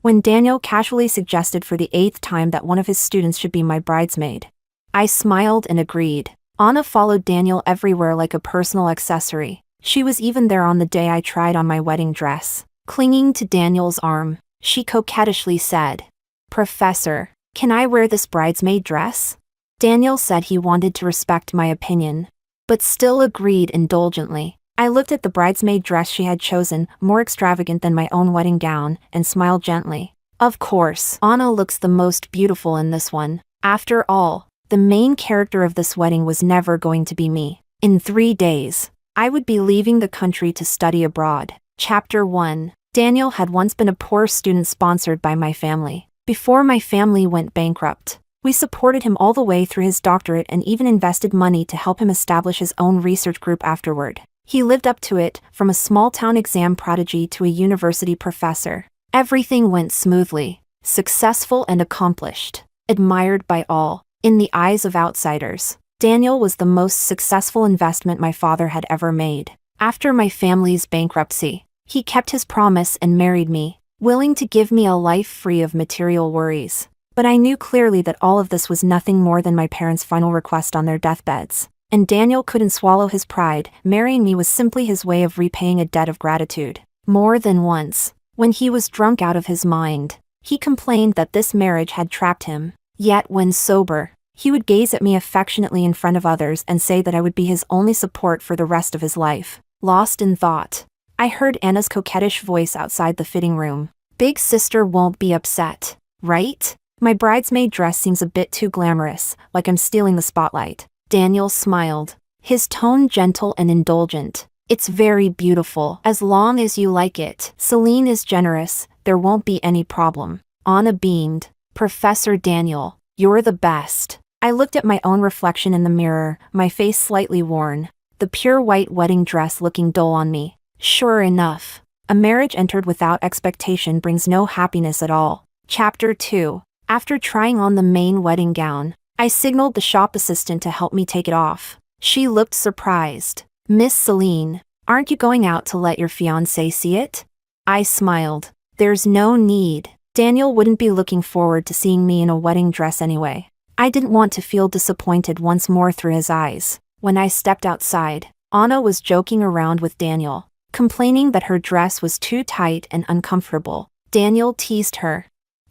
when Daniel casually suggested for the 8th time that one of his students should be my bridesmaid. I smiled and agreed. Anna followed Daniel everywhere like a personal accessory. She was even there on the day I tried on my wedding dress. Clinging to Daniel's arm, she coquettishly said, "Professor, can I wear this bridesmaid dress?" Daniel said he wanted to respect my opinion, but still agreed indulgently. I looked at the bridesmaid dress she had chosen, more extravagant than my own wedding gown, and smiled gently. Of course, Anna looks the most beautiful in this one. After all, the main character of this wedding was never going to be me. In 3 days, I would be leaving the country to study abroad. Chapter 1. Daniel had once been a poor student sponsored by my family. Before my family went bankrupt, we supported him all the way through his doctorate and even invested money to help him establish his own research group afterward. He lived up to it, from a small-town exam prodigy to a university professor. Everything went smoothly, successful and accomplished, admired by all. In the eyes of outsiders, Daniel was the most successful investment my father had ever made. After my family's bankruptcy, he kept his promise and married me, willing to give me a life free of material worries. But I knew clearly that all of this was nothing more than my parents' final request on their deathbeds. And Daniel couldn't swallow his pride. Marrying me was simply his way of repaying a debt of gratitude. More than once, when he was drunk out of his mind, he complained that this marriage had trapped him. Yet when sober, he would gaze at me affectionately in front of others and say that I would be his only support for the rest of his life. Lost in thought, I heard Anna's coquettish voice outside the fitting room. "Big sister won't be upset, right? My bridesmaid dress seems a bit too glamorous, like I'm stealing the spotlight." Daniel smiled, his tone gentle and indulgent. "It's very beautiful, as long as you like it. Celine is generous, there won't be any problem." Anna beamed. "Professor Daniel, you're the best." I looked at my own reflection in the mirror, my face slightly worn, the pure white wedding dress looking dull on me. Sure enough, a marriage entered without expectation brings no happiness at all. Chapter 2. After trying on the main wedding gown, I signaled the shop assistant to help me take it off. She looked surprised. "Miss Celine, aren't you going out to let your fiancé see it?" I smiled. "There's no need. Daniel wouldn't be looking forward to seeing me in a wedding dress anyway." I didn't want to feel disappointed once more through his eyes. When I stepped outside, Anna was joking around with Daniel, complaining that her dress was too tight and uncomfortable. Daniel teased her.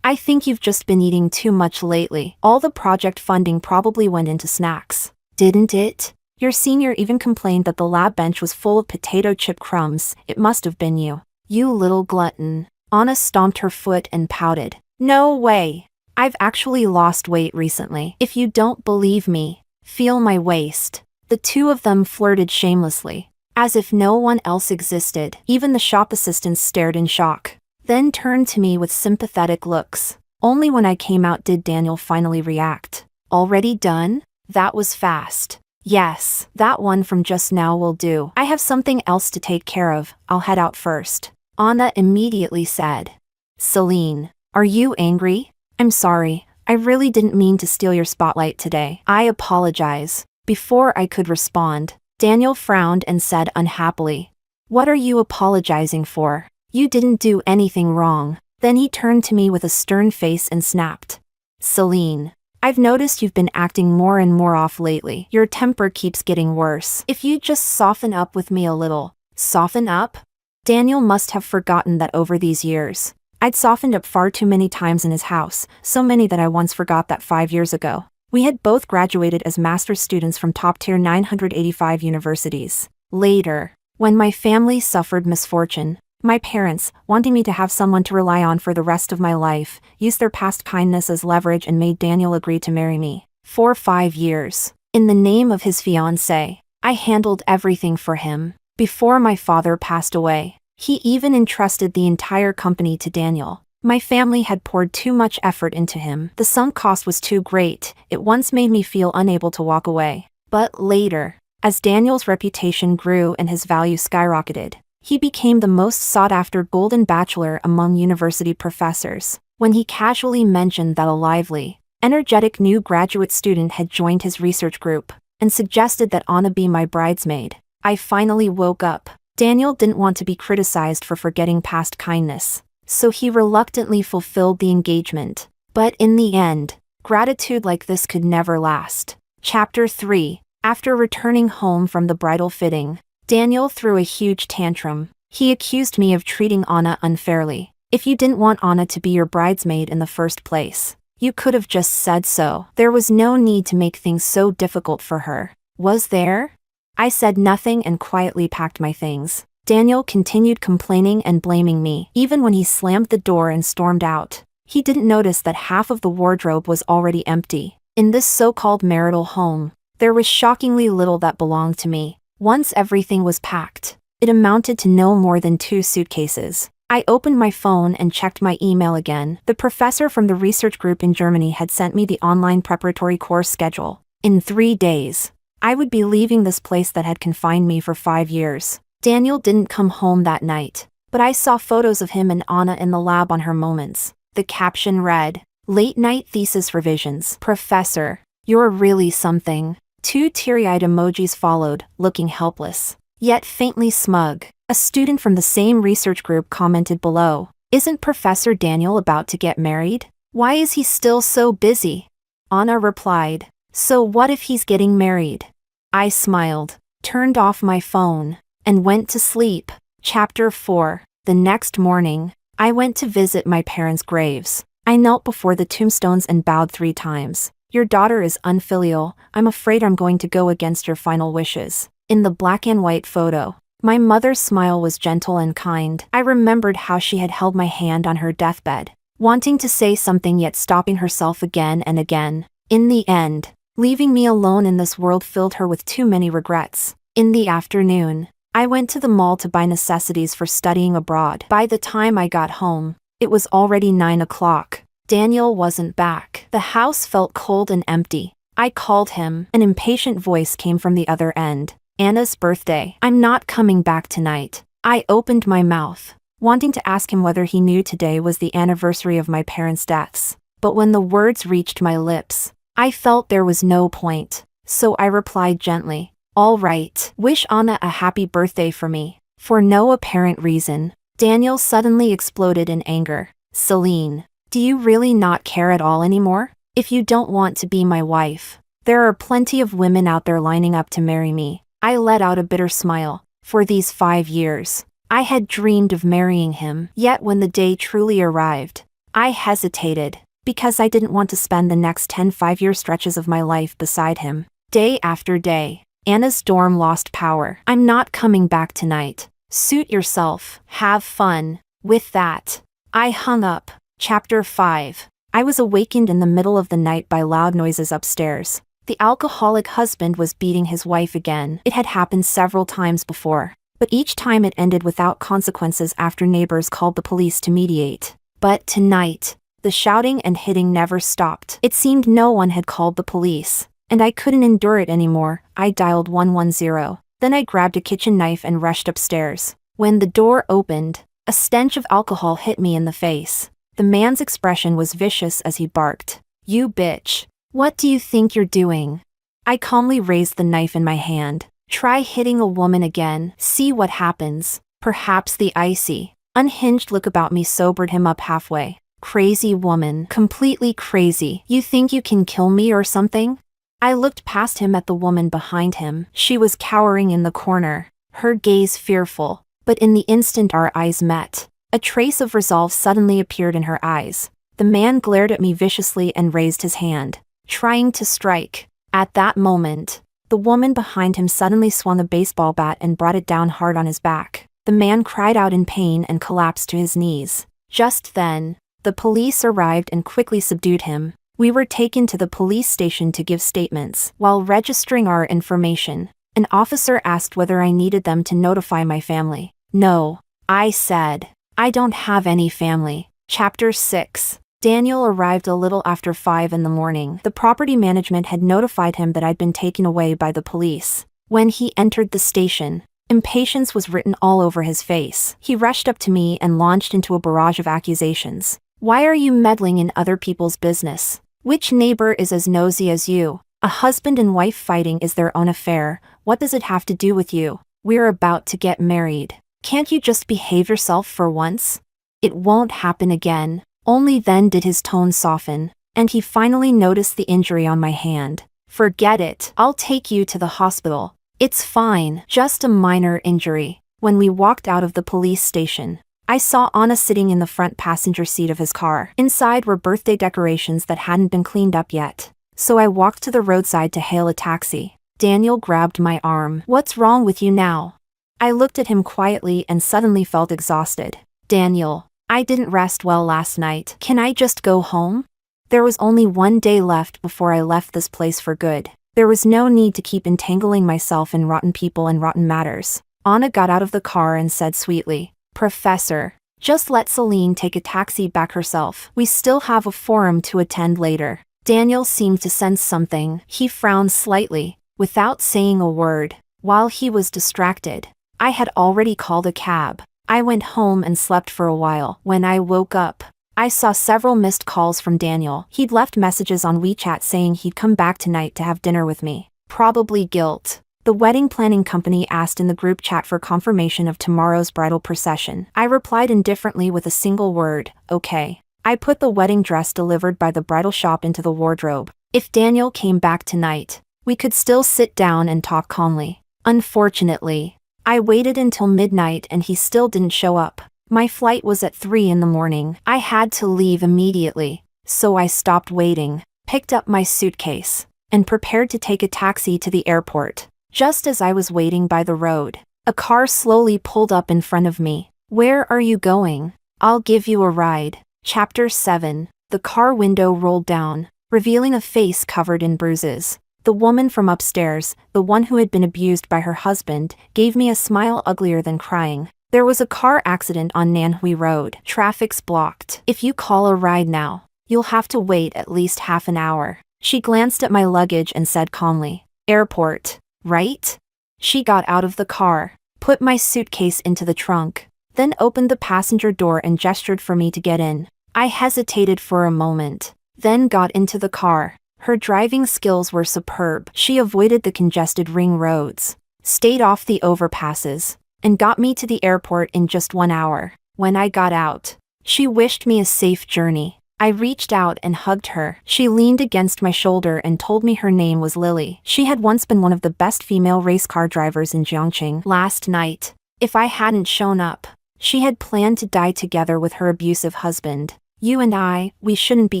"I think you've just been eating too much lately. All the project funding probably went into snacks." "Didn't it? Your senior even complained that the lab bench was full of potato chip crumbs. It must have been you." "You little glutton." Anna stomped her foot and pouted. "No way. I've actually lost weight recently. If you don't believe me, feel my waist." The two of them flirted shamelessly, as if no one else existed. Even the shop assistants stared in shock, then turned to me with sympathetic looks. Only when I came out did Daniel finally react. "Already done? That was fast." "Yes, that one from just now will do. I have something else to take care of. I'll head out first." Anna immediately said, "Celine, are you angry?" "I'm sorry, I really didn't mean to steal your spotlight today." "I apologize." Before I could respond, Daniel frowned and said unhappily, "What are you apologizing for? You didn't do anything wrong." Then he turned to me with a stern face and snapped, "Celine, I've noticed you've been acting more and more off lately. Your temper keeps getting worse. If you'd just soften up with me a little." Soften up? Daniel must have forgotten that over these years, I'd softened up far too many times in his house, so many that I once forgot that 5 years ago, we had both graduated as master's students from top-tier 985 universities. Later, when my family suffered misfortune, my parents, wanting me to have someone to rely on for the rest of my life, used their past kindness as leverage and made Daniel agree to marry me. For 5 years, in the name of his fiancée, I handled everything for him. Before my father passed away, he even entrusted the entire company to Daniel. My family had poured too much effort into him. The sunk cost was too great. It once made me feel unable to walk away. But later, as Daniel's reputation grew and his value skyrocketed, he became the most sought-after golden bachelor among university professors. When he casually mentioned that a lively, energetic new graduate student had joined his research group, and suggested that Anna be my bridesmaid, I finally woke up. Daniel didn't want to be criticized for forgetting past kindness. so he reluctantly fulfilled the engagement. But in the end, gratitude like this could never last. Chapter 3. After returning home from the bridal fitting, Daniel threw a huge tantrum. He accused me of treating Anna unfairly. If you didn't want Anna to be your bridesmaid in the first place, you could have just said so. There was no need to make things so difficult for her. Was there? I said nothing and quietly packed my things. Daniel continued complaining and blaming me, even when he slammed the door and stormed out. He didn't notice that half of the wardrobe was already empty. In this so-called marital home, there was shockingly little that belonged to me. Once everything was packed, it amounted to no more than 2 suitcases. I opened my phone and checked my email again. The professor from the research group in Germany had sent me the online preparatory course schedule. In 3 days, I would be leaving this place that had confined me for 5 years. Daniel didn't come home that night, but I saw photos of him and Anna in the lab on her moments. The caption read, "Late night thesis revisions. Professor, you're really something." 2 teary-eyed emojis followed, looking helpless, yet faintly smug. A student from the same research group commented below, "Isn't Professor Daniel about to get married? Why is he still so busy?" Anna replied, "So what if he's getting married?" I smiled, turned off my phone, and went to sleep. Chapter 4. The next morning, I went to visit my parents' graves. I knelt before the tombstones and bowed 3 times. "Your daughter is unfilial. I'm afraid I'm going to go against your final wishes." In the black and white photo, my mother's smile was gentle and kind. I remembered how she had held my hand on her deathbed, wanting to say something yet stopping herself again and again. In the end, leaving me alone in this world filled her with too many regrets. In the afternoon, I went to the mall to buy necessities for studying abroad. By the time I got home, it was already 9 o'clock. Daniel wasn't back. The house felt cold and empty. I called him. An impatient voice came from the other end. "Anna's birthday. I'm not coming back tonight." I opened my mouth, wanting to ask him whether he knew today was the anniversary of my parents' deaths. But when the words reached my lips, I felt there was no point. So I replied gently, "All right. Wish Anna a happy birthday for me." For no apparent reason, Daniel suddenly exploded in anger. "Celine, do you really not care at all anymore? If you don't want to be my wife, there are plenty of women out there lining up to marry me." I let out a bitter smile. For these 5 years, I had dreamed of marrying him. Yet when the day truly arrived, I hesitated, because I didn't want to spend the next 10 5-year stretches of my life beside him. Day after day, Anna's dorm lost power. "I'm not coming back tonight. Suit yourself. Have fun." With that, I hung up. Chapter 5. I was awakened in the middle of the night by loud noises upstairs. The alcoholic husband was beating his wife again. It had happened several times before, but each time it ended without consequences after neighbors called the police to mediate. But tonight, the shouting and hitting never stopped. It seemed no one had called the police, and I couldn't endure it anymore. I dialed 110. Then I grabbed a kitchen knife and rushed upstairs. When the door opened, a stench of alcohol hit me in the face. The man's expression was vicious as he barked, "You bitch. What do you think you're doing?" I calmly raised the knife in my hand. "Try hitting a woman again. See what happens." Perhaps the icy, unhinged look about me sobered him up halfway. "Crazy woman. Completely crazy. You think you can kill me or something?" I looked past him at the woman behind him. She was cowering in the corner, her gaze fearful. But in the instant our eyes met, a trace of resolve suddenly appeared in her eyes. The man glared at me viciously and raised his hand, trying to strike. At that moment, the woman behind him suddenly swung a baseball bat and brought it down hard on his back. The man cried out in pain and collapsed to his knees. Just then, the police arrived and quickly subdued him. We were taken to the police station to give statements. While registering our information, an officer asked whether I needed them to notify my family. "No," I said. "I don't have any family." Chapter 6. Daniel arrived a little after 5 in the morning. The property management had notified him that I'd been taken away by the police. When he entered the station, impatience was written all over his face. He rushed up to me and launched into a barrage of accusations. "Why are you meddling in other people's business? Which neighbor is as nosy as you? A husband and wife fighting is their own affair. What does it have to do with you? We're about to get married. Can't you just behave yourself for once?" It won't happen again. Only then did his tone soften, and he finally noticed the injury on my hand. Forget it. I'll take you to the hospital. It's fine. Just a minor injury. When we walked out of the police station, I saw Anna sitting in the front passenger seat of his car. Inside were birthday decorations that hadn't been cleaned up yet. So I walked to the roadside to hail a taxi. Daniel grabbed my arm. What's wrong with you now? I looked at him quietly and suddenly felt exhausted. Daniel, I didn't rest well last night. Can I just go home? There was only one day left before I left this place for good. There was no need to keep entangling myself in rotten people and rotten matters. Anna got out of the car and said sweetly, Professor, just let Celine take a taxi back herself. We still have a forum to attend later. Daniel seemed to sense something. He frowned slightly, without saying a word. While he was distracted, I had already called a cab. I went home and slept for a while. When I woke up, I saw several missed calls from Daniel. He'd left messages on WeChat saying he'd come back tonight to have dinner with me. Probably guilt. The wedding planning company asked in the group chat for confirmation of tomorrow's bridal procession. I replied indifferently with a single word, okay. I put the wedding dress delivered by the bridal shop into the wardrobe. If Daniel came back tonight, we could still sit down and talk calmly. Unfortunately, I waited until midnight and he still didn't show up. My flight was at 3 in the morning. I had to leave immediately, so I stopped waiting, picked up my suitcase, and prepared to take a taxi to the airport. Just as I was waiting by the road, a car slowly pulled up in front of me. Where are you going? I'll give you a ride. Chapter 7. The car window rolled down, revealing a face covered in bruises. The woman from upstairs, the one who had been abused by her husband, gave me a smile uglier than crying. There was a car accident on Nanhui Road. Traffic's blocked. If you call a ride now, you'll have to wait at least half an hour. She glanced at my luggage and said calmly, Airport, right? She got out of the car, put my suitcase into the trunk, then opened the passenger door and gestured for me to get in. I hesitated for a moment, then got into the car. Her driving skills were superb. She avoided the congested ring roads, stayed off the overpasses, and got me to the airport in just 1 hour. When I got out, she wished me a safe journey. I reached out and hugged her. She leaned against my shoulder and told me her name was Lily. She had once been one of the best female race car drivers in Jiangqing. Last night, if I hadn't shown up, she had planned to die together with her abusive husband. You and I, we shouldn't be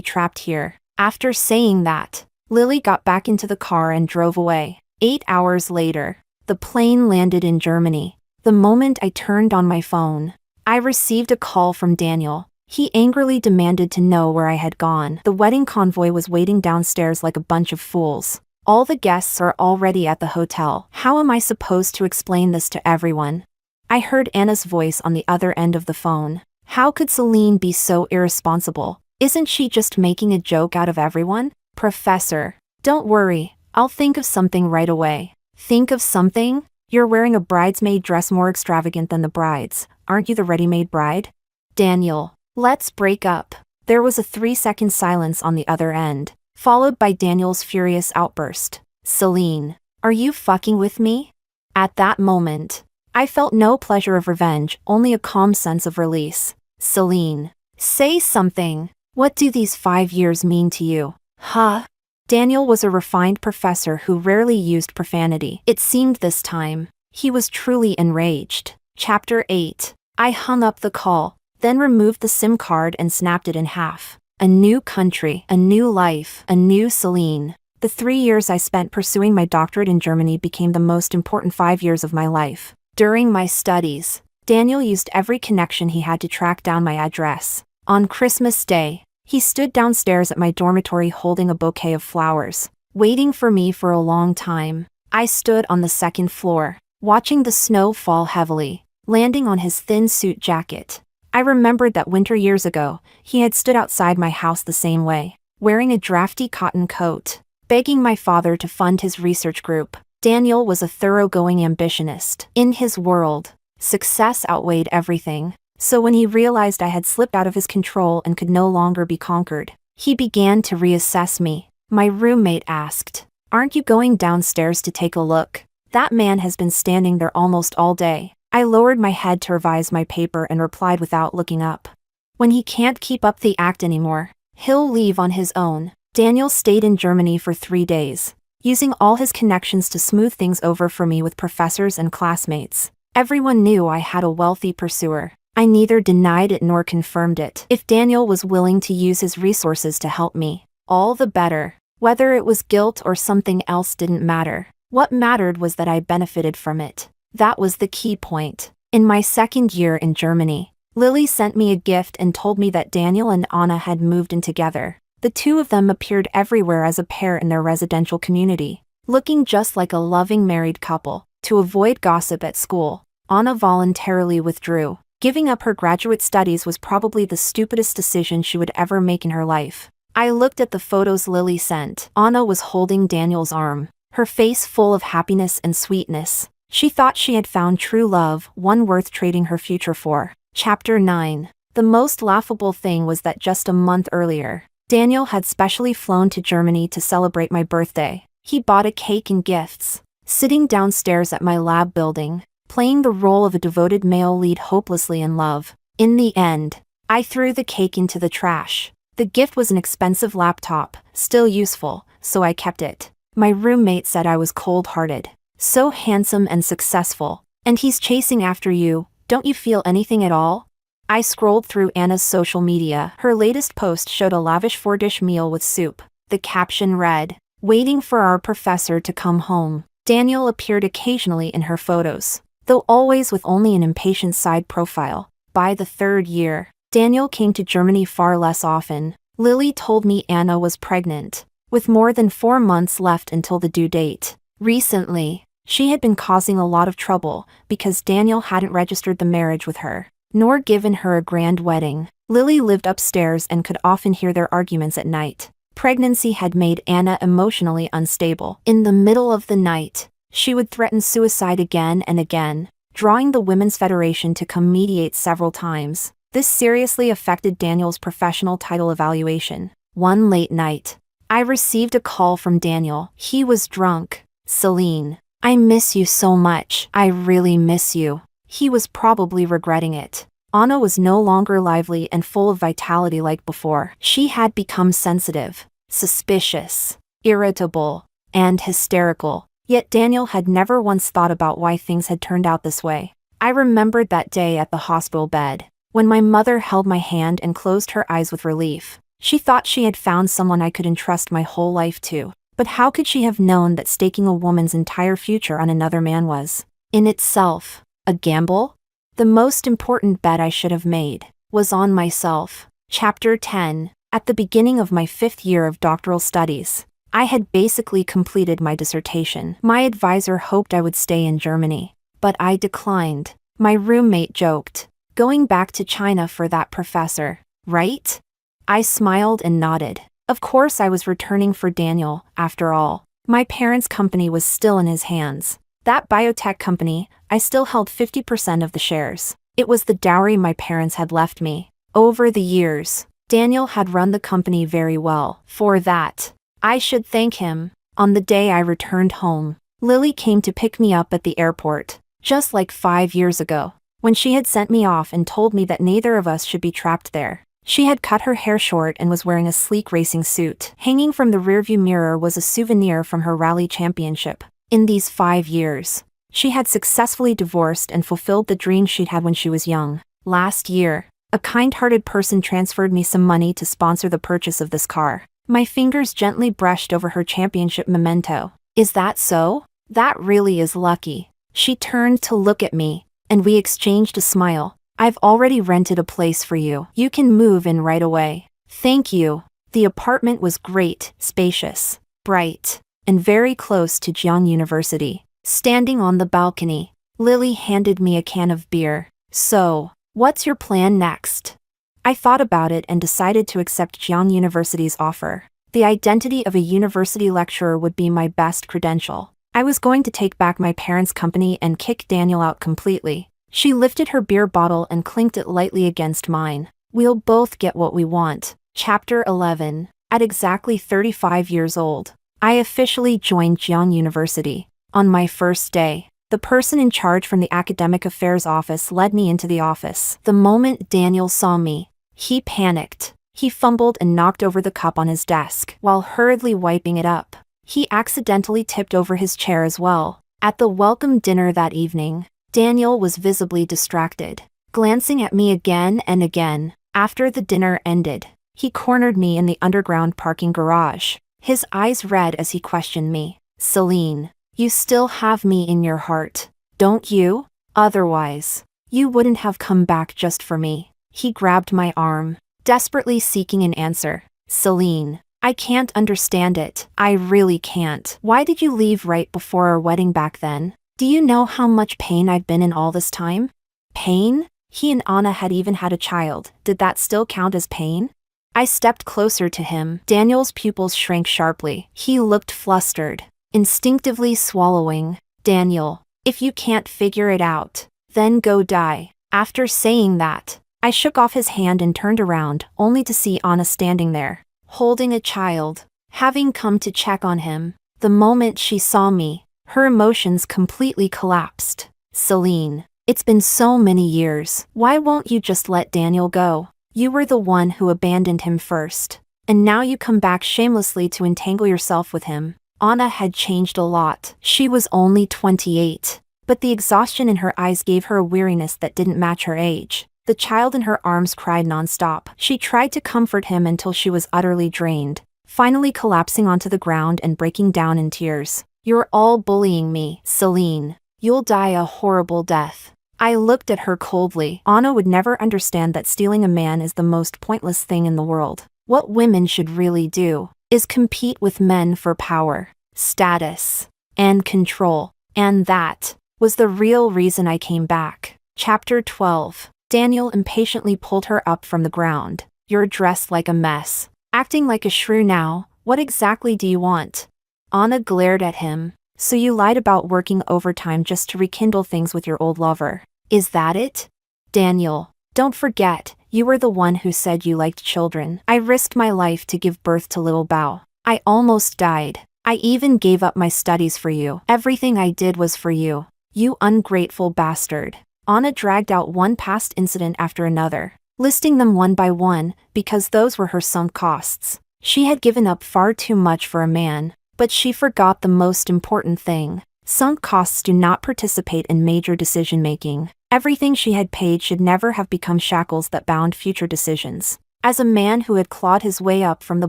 trapped here. After saying that, Lily got back into the car and drove away. 8 hours later, the plane landed in Germany. The moment I turned on my phone, I received a call from Daniel. He angrily demanded to know where I had gone. The wedding convoy was waiting downstairs like a bunch of fools. All the guests are already at the hotel. How am I supposed to explain this to everyone? I heard Anna's voice on the other end of the phone. How could Celine be so irresponsible? Isn't she just making a joke out of everyone? Professor, don't worry, I'll think of something right away. Think of something? You're wearing a bridesmaid dress more extravagant than the bride's. Aren't you the ready-made bride? Daniel, let's break up. There was a 3-second silence on the other end, followed by Daniel's furious outburst. Celine, are you fucking with me? At that moment, I felt no pleasure of revenge, only a calm sense of release. Celine, say something. What do these 5 years mean to you? Huh? Daniel was a refined professor who rarely used profanity. It seemed this time, he was truly enraged. Chapter 8. I hung up the call, then removed the SIM card and snapped it in half. A new country, a new life, a new Celine. The 3 years I spent pursuing my doctorate in Germany became the most important 5 years of my life. During my studies, Daniel used every connection he had to track down my address. On Christmas Day, he stood downstairs at my dormitory holding a bouquet of flowers, waiting for me for a long time. I stood on the second floor, watching the snow fall heavily, landing on his thin suit jacket. I remembered that winter years ago, he had stood outside my house the same way, wearing a drafty cotton coat, begging my father to fund his research group. Daniel was a thoroughgoing ambitionist. In his world, success outweighed everything. So when he realized I had slipped out of his control and could no longer be conquered, he began to reassess me. My roommate asked, "Aren't you going downstairs to take a look? That man has been standing there almost all day." I lowered my head to revise my paper and replied without looking up, When he can't keep up the act anymore, he'll leave on his own. Daniel stayed in Germany for 3 days, using all his connections to smooth things over for me with professors and classmates. Everyone knew I had a wealthy pursuer. I neither denied it nor confirmed it. If Daniel was willing to use his resources to help me, all the better. Whether it was guilt or something else didn't matter. What mattered was that I benefited from it. That was the key point. In my 2nd year in Germany, Lily sent me a gift and told me that Daniel and Anna had moved in together. The two of them appeared everywhere as a pair in their residential community, looking just like a loving married couple. To avoid gossip at school, Anna voluntarily withdrew. Giving up her graduate studies was probably the stupidest decision she would ever make in her life. I looked at the photos Lily sent. Anna was holding Daniel's arm, her face full of happiness and sweetness. She thought she had found true love, one worth trading her future for. Chapter 9. The most laughable thing was that just a month earlier, Daniel had specially flown to Germany to celebrate my birthday. He bought a cake and gifts. Sitting downstairs at my lab building, playing the role of a devoted male lead hopelessly in love. In the end, I threw the cake into the trash. The gift was an expensive laptop, still useful, so I kept it. My roommate said I was cold-hearted. So handsome and successful, and he's chasing after you, don't you feel anything at all? I scrolled through Anna's social media. Her latest post showed a lavish 4-dish meal with soup. The caption read, "Waiting for our professor to come home." Daniel appeared occasionally in her photos, though always with only an impatient side profile. By the 3rd year, Daniel came to Germany far less often. Lily told me Anna was pregnant, with more than 4 months left until the due date. Recently, she had been causing a lot of trouble because Daniel hadn't registered the marriage with her, nor given her a grand wedding. Lily lived upstairs and could often hear their arguments at night. Pregnancy had made Anna emotionally unstable. In the middle of the night, she would threaten suicide again and again, drawing the Women's Federation to come mediate several times. This seriously affected Daniel's professional title evaluation. One late night, I received a call from Daniel. He was drunk. "Celine, I miss you so much. I really miss you." He was probably regretting it. Anna was no longer lively and full of vitality like before. She had become sensitive, suspicious, irritable, and hysterical. Yet Daniel had never once thought about why things had turned out this way. I remembered that day at the hospital bed, when my mother held my hand and closed her eyes with relief. She thought she had found someone I could entrust my whole life to. But how could she have known that staking a woman's entire future on another man was, in itself, a gamble? The most important bet I should have made was on myself. Chapter 10. At the beginning of my 5th year of doctoral studies, I had basically completed my dissertation. My advisor hoped I would stay in Germany, but I declined. My roommate joked, "Going back to China for that professor, right?" I smiled and nodded. Of course I was returning for Daniel, after all. My parents' company was still in his hands. That biotech company, I still held 50% of the shares. It was the dowry my parents had left me. Over the years, Daniel had run the company very well. For that, I should thank him. On the day I returned home, Lily came to pick me up at the airport, just like 5 years ago, when she had sent me off and told me that neither of us should be trapped there. She had cut her hair short and was wearing a sleek racing suit. Hanging from the rearview mirror was a souvenir from her rally championship. In these 5 years, she had successfully divorced and fulfilled the dream she'd had when she was young. Last year, a kind-hearted person transferred me some money to sponsor the purchase of this car. My fingers gently brushed over her championship memento. "Is that so? That really is lucky." She turned to look at me, and we exchanged a smile. "I've already rented a place for you. You can move in right away." "Thank you." The apartment was great, spacious, bright, and very close to Jiang University. Standing on the balcony, Lily handed me a can of beer. "So, what's your plan next?" I thought about it and decided to accept Jiang University's offer. The identity of a university lecturer would be my best credential. I was going to take back my parents' company and kick Daniel out completely. She lifted her beer bottle and clinked it lightly against mine. "We'll both get what we want." Chapter 11. At exactly 35 years old, I officially joined Jiang University. On my first day, the person in charge from the academic affairs office led me into the office. The moment Daniel saw me, He panicked. He fumbled and knocked over the cup on his desk while hurriedly wiping it up. He accidentally tipped over his chair as well. At the welcome dinner that evening, Daniel was visibly distracted, glancing at me again and again. After the dinner ended, he cornered me in the underground parking garage, his eyes red as he questioned me. "Celine, you still have me in your heart, don't you? Otherwise, you wouldn't have come back just for me." He grabbed my arm, desperately seeking an answer. "Celine, I can't understand it. I really can't. Why did you leave right before our wedding back then? Do you know how much pain I've been in all this time?" Pain? He and Anna had even had a child. Did that still count as pain? I stepped closer to him. Daniel's pupils shrank sharply. He looked flustered, instinctively swallowing. "Daniel, if you can't figure it out, then go die." After saying that, I shook off his hand and turned around, only to see Anna standing there, holding a child, having come to check on him. The moment she saw me, her emotions completely collapsed. "Celine, it's been so many years. Why won't you just let Daniel go? You were the one who abandoned him first, and now you come back shamelessly to entangle yourself with him." Anna had changed a lot. She was only 28, but the exhaustion in her eyes gave her a weariness that didn't match her age. The child in her arms cried nonstop. She tried to comfort him until she was utterly drained, finally collapsing onto the ground and breaking down in tears. "You're all bullying me, Celine. You'll die a horrible death." I looked at her coldly. Anna would never understand that stealing a man is the most pointless thing in the world. What women should really do is compete with men for power, status, and control. And that was the real reason I came back. Chapter 12. Daniel impatiently pulled her up from the ground. "You're dressed like a mess. Acting like a shrew now. What exactly do you want?" Anna glared at him. "So you lied about working overtime just to rekindle things with your old lover. Is that it?" "Daniel, don't forget, you were the one who said you liked children. I risked my life to give birth to little Bao. I almost died. I even gave up my studies for you. Everything I did was for you. You ungrateful bastard." Anna dragged out one past incident after another, listing them one by one, because those were her sunk costs. She had given up far too much for a man, but she forgot the most important thing. Sunk costs do not participate in major decision-making. Everything she had paid should never have become shackles that bound future decisions. As a man who had clawed his way up from the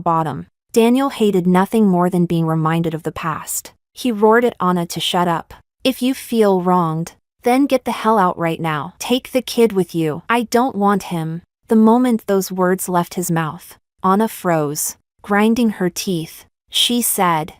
bottom, Daniel hated nothing more than being reminded of the past. He roared at Anna to shut up. "If you feel wronged, then get the hell out right now. Take the kid with you. I don't want him." The moment those words left his mouth, Anna froze, grinding her teeth. She said,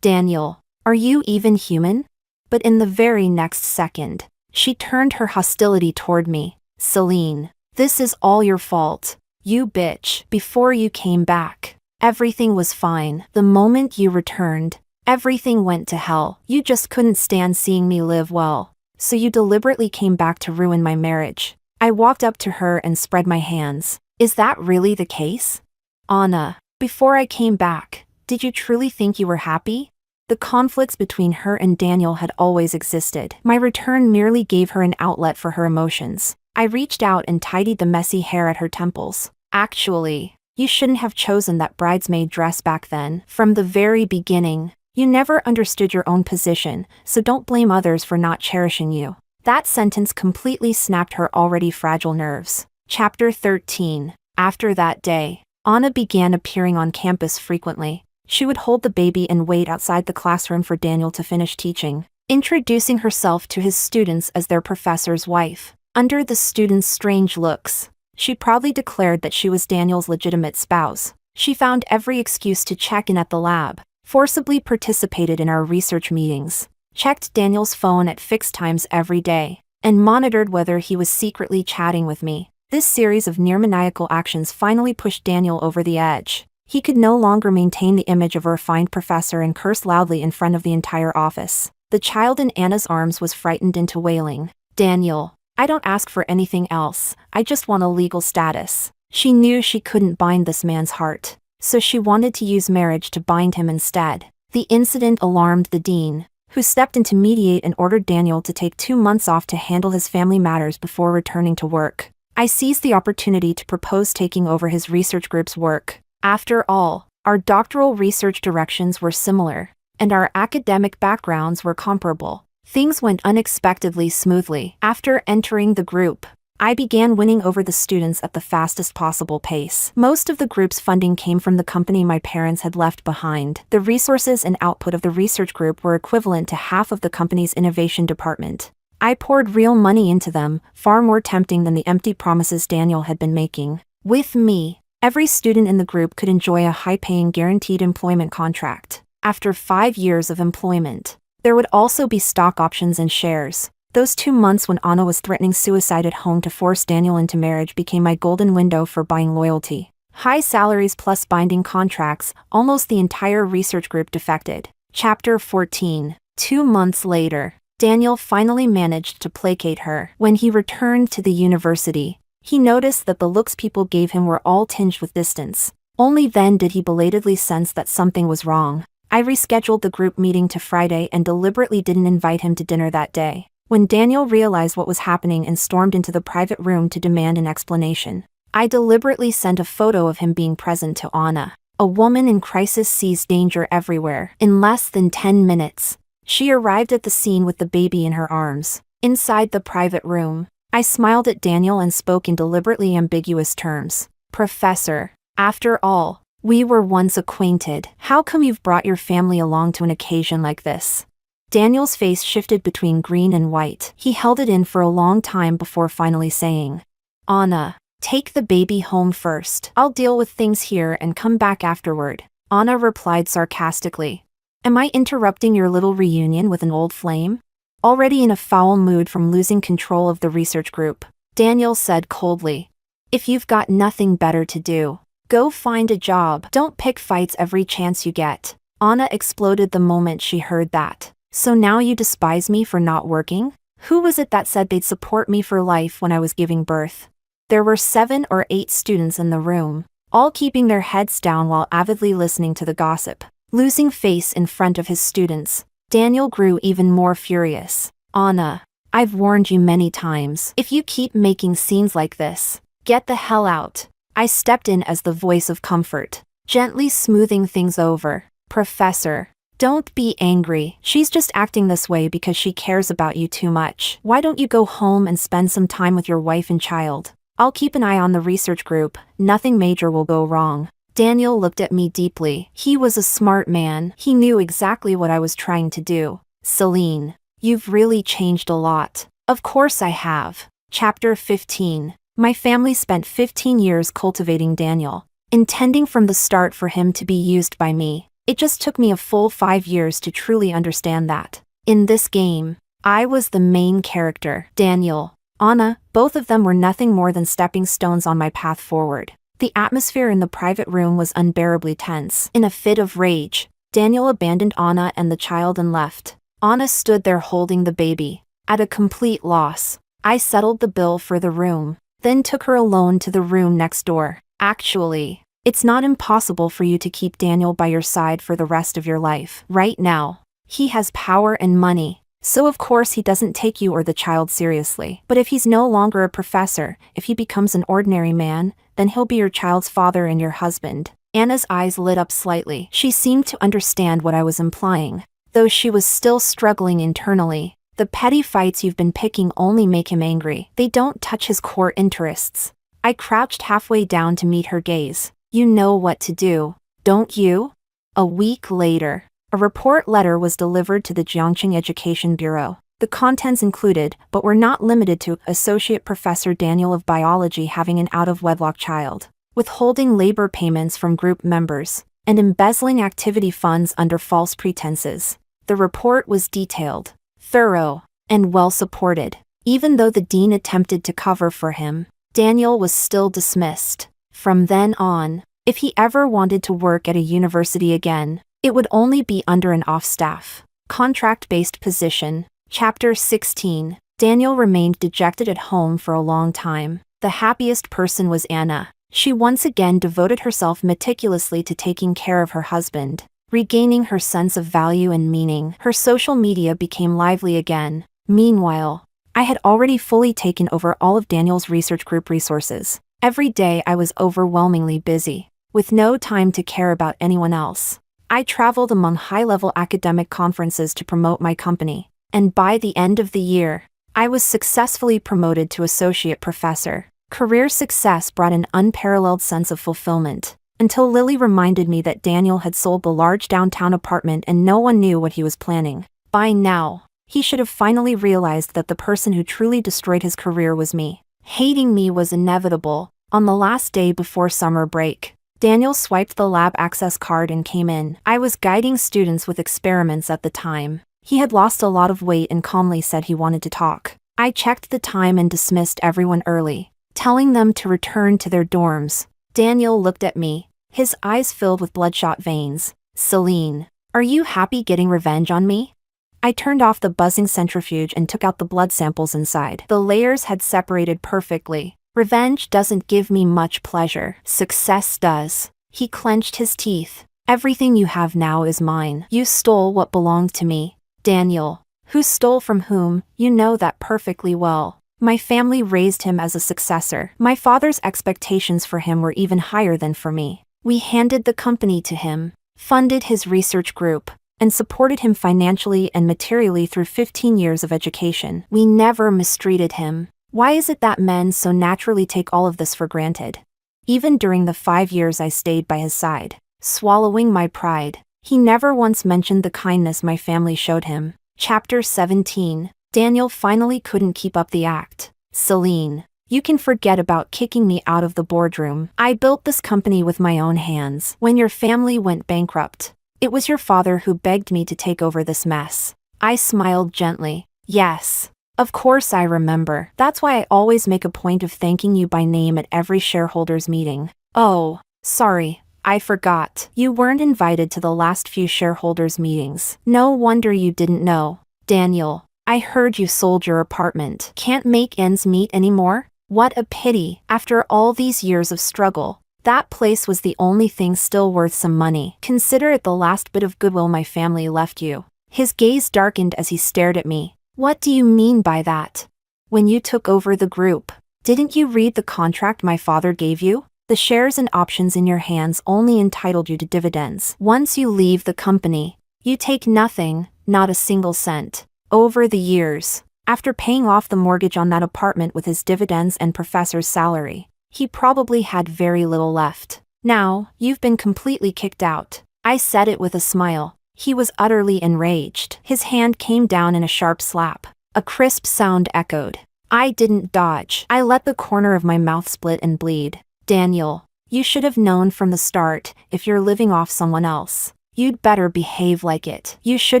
"Daniel, are you even human?" But in the very next second, she turned her hostility toward me. "Celine, this is all your fault. You bitch. Before you came back, everything was fine. The moment you returned, everything went to hell. You just couldn't stand seeing me live well. So you deliberately came back to ruin my marriage." I walked up to her and spread my hands. "Is that really the case? Anna, before I came back, did you truly think you were happy?" The conflicts between her and Daniel had always existed. My return merely gave her an outlet for her emotions. I reached out and tidied the messy hair at her temples. "Actually, you shouldn't have chosen that bridesmaid dress back then. From the very beginning, you never understood your own position, so don't blame others for not cherishing you." That sentence completely snapped her already fragile nerves. Chapter 13. After that day, Anna began appearing on campus frequently. She would hold the baby and wait outside the classroom for Daniel to finish teaching, introducing herself to his students as their professor's wife. Under the students' strange looks, she proudly declared that she was Daniel's legitimate spouse. She found every excuse to check in at the lab, forcibly participated in our research meetings, checked Daniel's phone at fixed times every day, and monitored whether he was secretly chatting with me. This series of near-maniacal actions finally pushed Daniel over the edge. He could no longer maintain the image of a refined professor and curse loudly in front of the entire office. The child in Anna's arms was frightened into wailing. "Daniel, I don't ask for anything else. I just want a legal status." She knew she couldn't bind this man's heart, so she wanted to use marriage to bind him instead. The incident alarmed the dean, who stepped in to mediate and ordered Daniel to take 2 months off to handle his family matters before returning to work. I seized the opportunity to propose taking over his research group's work. After all, our doctoral research directions were similar, and our academic backgrounds were comparable. Things went unexpectedly smoothly. After entering the group, I began winning over the students at the fastest possible pace. Most of the group's funding came from the company my parents had left behind. The resources and output of the research group were equivalent to half of the company's innovation department. I poured real money into them, far more tempting than the empty promises Daniel had been making. With me, every student in the group could enjoy a high-paying guaranteed employment contract. After 5 years of employment, there would also be stock options and shares. Those 2 months when Anna was threatening suicide at home to force Daniel into marriage became my golden window for buying loyalty. High salaries plus binding contracts, almost the entire research group defected. Chapter 14. 2 months later, Daniel finally managed to placate her. When he returned to the university, he noticed that the looks people gave him were all tinged with distance. Only then did he belatedly sense that something was wrong. I rescheduled the group meeting to Friday and deliberately didn't invite him to dinner that day. When Daniel realized what was happening and stormed into the private room to demand an explanation, I deliberately sent a photo of him being present to Anna. A woman in crisis sees danger everywhere. In less than 10 minutes, she arrived at the scene with the baby in her arms. Inside the private room, I smiled at Daniel and spoke in deliberately ambiguous terms. Professor, after all, we were once acquainted. How come you've brought your family along to an occasion like this? Daniel's face shifted between green and white. He held it in for a long time before finally saying, Anna, take the baby home first. I'll deal with things here and come back afterward. Anna replied sarcastically. Am I interrupting your little reunion with an old flame? Already in a foul mood from losing control of the research group, Daniel said coldly, If you've got nothing better to do, go find a job. Don't pick fights every chance you get. Anna exploded the moment she heard that. So now you despise me for not working? Who was it that said they'd support me for life when I was giving birth? There were 7 or 8 students in the room, all keeping their heads down while avidly listening to the gossip. Losing face in front of his students, Daniel grew even more furious. Anna, I've warned you many times. If you keep making scenes like this, get the hell out. I stepped in as the voice of comfort, gently smoothing things over. Professor, don't be angry. She's just acting this way because she cares about you too much. Why don't you go home and spend some time with your wife and child? I'll keep an eye on the research group. Nothing major will go wrong. Daniel looked at me deeply. He was a smart man. He knew exactly what I was trying to do. Celine, you've really changed a lot. Of course I have. Chapter 15. My family spent 15 years cultivating Daniel, intending from the start for him to be used by me. It just took me a full 5 years to truly understand that. In this game, I was the main character. Daniel, Anna, both of them were nothing more than stepping stones on my path forward. The atmosphere in the private room was unbearably tense. In a fit of rage, Daniel abandoned Anna and the child and left. Anna stood there holding the baby. At a complete loss, I settled the bill for the room, then took her alone to the room next door. Actually, it's not impossible for you to keep Daniel by your side for the rest of your life. Right now, he has power and money, so of course he doesn't take you or the child seriously. But if he's no longer a professor, if he becomes an ordinary man, then he'll be your child's father and your husband. Anna's eyes lit up slightly. She seemed to understand what I was implying, though she was still struggling internally. The petty fights you've been picking only make him angry. They don't touch his core interests. I crouched halfway down to meet her gaze. You know what to do, don't you? A week later, a report letter was delivered to the Jiangqing Education Bureau. The contents included, but were not limited to, Associate Professor Daniel of Biology having an out-of-wedlock child, withholding labor payments from group members, and embezzling activity funds under false pretenses. The report was detailed, thorough, and well supported. Even though the dean attempted to cover for him, Daniel was still dismissed. From then on, if he ever wanted to work at a university again, it would only be under an off-staff, contract-based position. Chapter 16. Daniel remained dejected at home for a long time. The happiest person was Anna. She once again devoted herself meticulously to taking care of her husband, regaining her sense of value and meaning. Her social media became lively again. Meanwhile, I had already fully taken over all of Daniel's research group resources. Every day I was overwhelmingly busy, with no time to care about anyone else. I traveled among high-level academic conferences to promote my company, and by the end of the year, I was successfully promoted to associate professor. Career success brought an unparalleled sense of fulfillment, until Lily reminded me that Daniel had sold the large downtown apartment and no one knew what he was planning. By now, he should have finally realized that the person who truly destroyed his career was me. Hating me was inevitable. On the last day before summer break, Daniel swiped the lab access card and came in. I was guiding students with experiments at the time. He had lost a lot of weight and calmly said he wanted to talk. I checked the time and dismissed everyone early, telling them to return to their dorms. Daniel looked at me, his eyes filled with bloodshot veins. "Celine, are you happy getting revenge on me?" I turned off the buzzing centrifuge and took out the blood samples inside. The layers had separated perfectly. "Revenge doesn't give me much pleasure. Success does." He clenched his teeth. "Everything you have now is mine. You stole what belonged to me." "Daniel, who stole from whom? You know that perfectly well. My family raised him as a successor. My father's expectations for him were even higher than for me. We handed the company to him, funded his research group, and supported him financially and materially through 15 years of education. We never mistreated him. Why is it that men so naturally take all of this for granted?" Even during the 5 years I stayed by his side, swallowing my pride, he never once mentioned the kindness my family showed him. Chapter 17. Daniel finally couldn't keep up the act. "Celine, you can forget about kicking me out of the boardroom. I built this company with my own hands. When your family went bankrupt, it was your father who begged me to take over this mess." I smiled gently. "Yes, of course I remember. That's why I always make a point of thanking you by name at every shareholders meeting." "Oh, sorry. I forgot. You weren't invited to the last few shareholders meetings. No wonder you didn't know." "Daniel, I heard you sold your apartment. Can't make ends meet anymore? What a pity. After all these years of struggle, that place was the only thing still worth some money. Consider it the last bit of goodwill my family left you." His gaze darkened as he stared at me. "What do you mean by that? When you took over the group, didn't you read the contract my father gave you? The shares and options in your hands only entitled you to dividends. Once you leave the company, you take nothing, not a single cent." Over the years, after paying off the mortgage on that apartment with his dividends and professor's salary, he probably had very little left. "Now, you've been completely kicked out." I said it with a smile. He was utterly enraged. His hand came down in a sharp slap. A crisp sound echoed. I didn't dodge. I let the corner of my mouth split and bleed. "Daniel, you should have known from the start, if you're living off someone else, you'd better behave like it. You should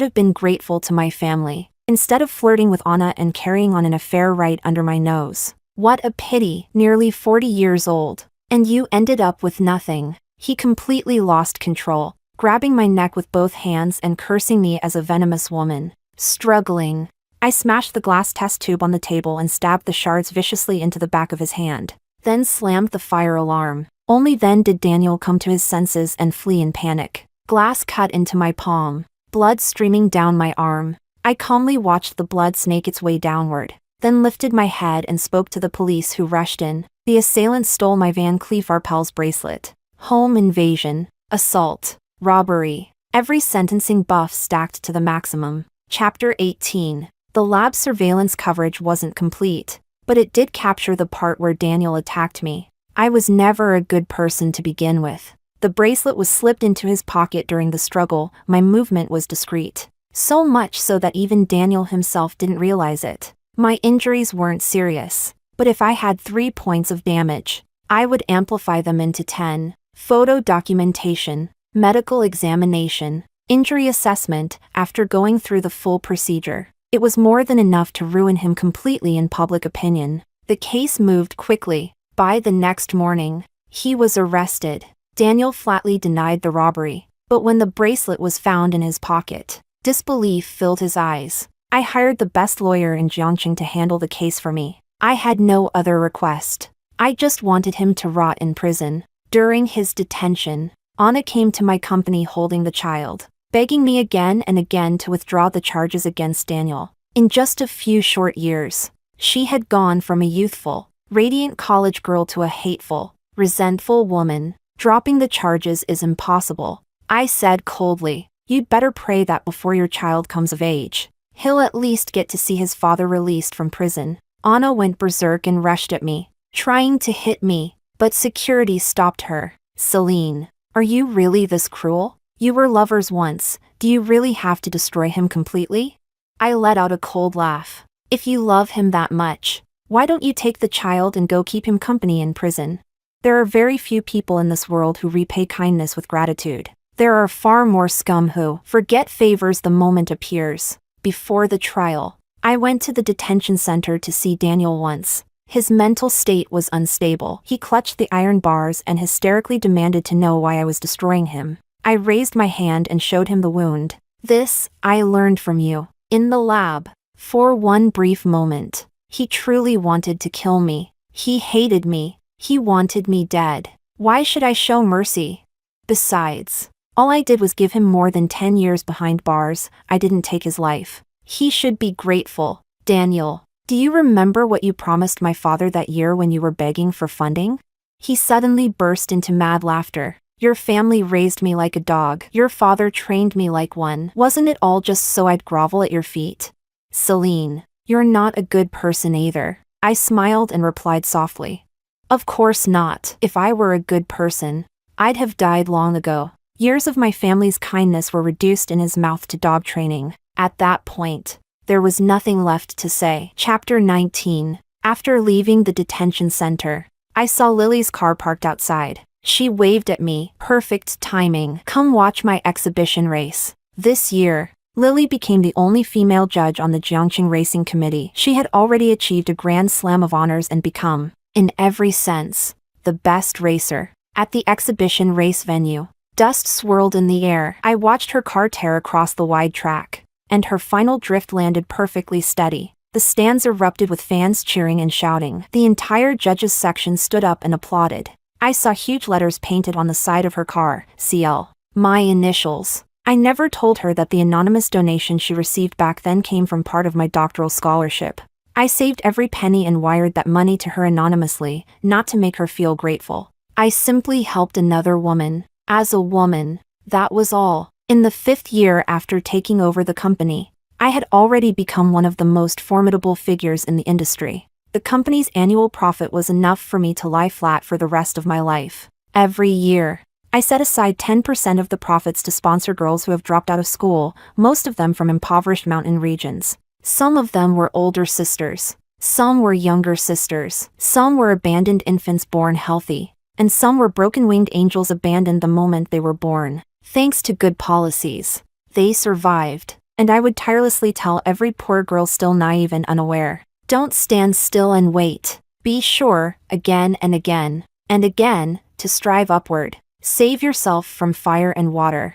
have been grateful to my family, instead of flirting with Anna and carrying on an affair right under my nose. What a pity, nearly 40 years old, and you ended up with nothing." He completely lost control, grabbing my neck with both hands and cursing me as a venomous woman. Struggling, I smashed the glass test tube on the table and stabbed the shards viciously into the back of his hand, then slammed the fire alarm. Only then did Daniel come to his senses and flee in panic. Glass cut into my palm, blood streaming down my arm. I calmly watched the blood snake its way downward, then lifted my head and spoke to the police who rushed in. The assailants stole my Van Cleef Arpels bracelet. Home invasion, assault, robbery. Every sentencing buff stacked to the maximum. Chapter 18. The lab surveillance coverage wasn't complete, but it did capture the part where Daniel attacked me. I was never a good person to begin with. The bracelet was slipped into his pocket during the struggle. My movement was discreet, so much so that even Daniel himself didn't realize it. My injuries weren't serious, but if I had 3 points of damage, I would amplify them into 10. Photo documentation, medical examination, injury assessment. After going through the full procedure, it was more than enough to ruin him completely in public opinion. The case moved quickly. By the next morning, he was arrested. Daniel flatly denied the robbery, but when the bracelet was found in his pocket, disbelief filled his eyes. I hired the best lawyer in Jiangxing to handle the case for me. I had no other request. I just wanted him to rot in prison. During his detention, Anna came to my company holding the child, begging me again and again to withdraw the charges against Daniel. In just a few short years, She had gone from a youthful, radiant college girl to a hateful, resentful woman. Dropping the charges is impossible, I said coldly. You'd better pray that before your child comes of age, he'll at least get to see his father released from prison. Anna went berserk and rushed at me, trying to hit me, but security stopped her. Celine, are you really this cruel? You were lovers once, do you really have to destroy him completely? I let out a cold laugh. If you love him that much, why don't you take the child and go keep him company in prison? There are very few people in this world who repay kindness with gratitude. There are far more scum who forget favors the moment appears. Before the trial, I went to the detention center to see Daniel once. His mental state was unstable. He clutched the iron bars and hysterically demanded to know why I was destroying him. I raised my hand and showed him the wound. This, I learned from you. In the lab. For one brief moment, he truly wanted to kill me. He hated me. He wanted me dead. Why should I show mercy? Besides, all I did was give him more than 10 years behind bars. I didn't take his life. He should be grateful. Daniel, do you remember what you promised my father that year when you were begging for funding? He suddenly burst into mad laughter. Your family raised me like a dog. Your father trained me like one. Wasn't it all just so I'd grovel at your feet? Celine, you're not a good person either. I smiled and replied softly. Of course not. If I were a good person, I'd have died long ago. Years of my family's kindness were reduced in his mouth to dog training. At that point, there was nothing left to say. Chapter 19. After leaving the detention center, I saw Lily's car parked outside. She waved at me. Perfect timing. Come watch my exhibition race. This year, Lily became the only female judge on the Jiangqing Racing Committee. She had already achieved a Grand Slam of honors and become, in every sense, the best racer. At the exhibition race venue, dust swirled in the air. I watched her car tear across the wide track, and her final drift landed perfectly steady. The stands erupted with fans cheering and shouting. The entire judges section stood up and applauded. I saw huge letters painted on the side of her car, CL. My initials. I never told her that the anonymous donation she received back then came from part of my doctoral scholarship. I saved every penny and wired that money to her anonymously, not to make her feel grateful. I simply helped another woman. As a woman, that was all. In the 5th year after taking over the company, I had already become one of the most formidable figures in the industry. The company's annual profit was enough for me to lie flat for the rest of my life. Every year, I set aside 10% of the profits to sponsor girls who have dropped out of school, most of them from impoverished mountain regions. Some of them were older sisters. Some were younger sisters. Some were abandoned infants born healthy. And some were broken-winged angels abandoned the moment they were born. Thanks to good policies, they survived. And I would tirelessly tell every poor girl still naive and unaware, don't stand still and wait. Be sure, again and again, to strive upward. Save yourself from fire and water.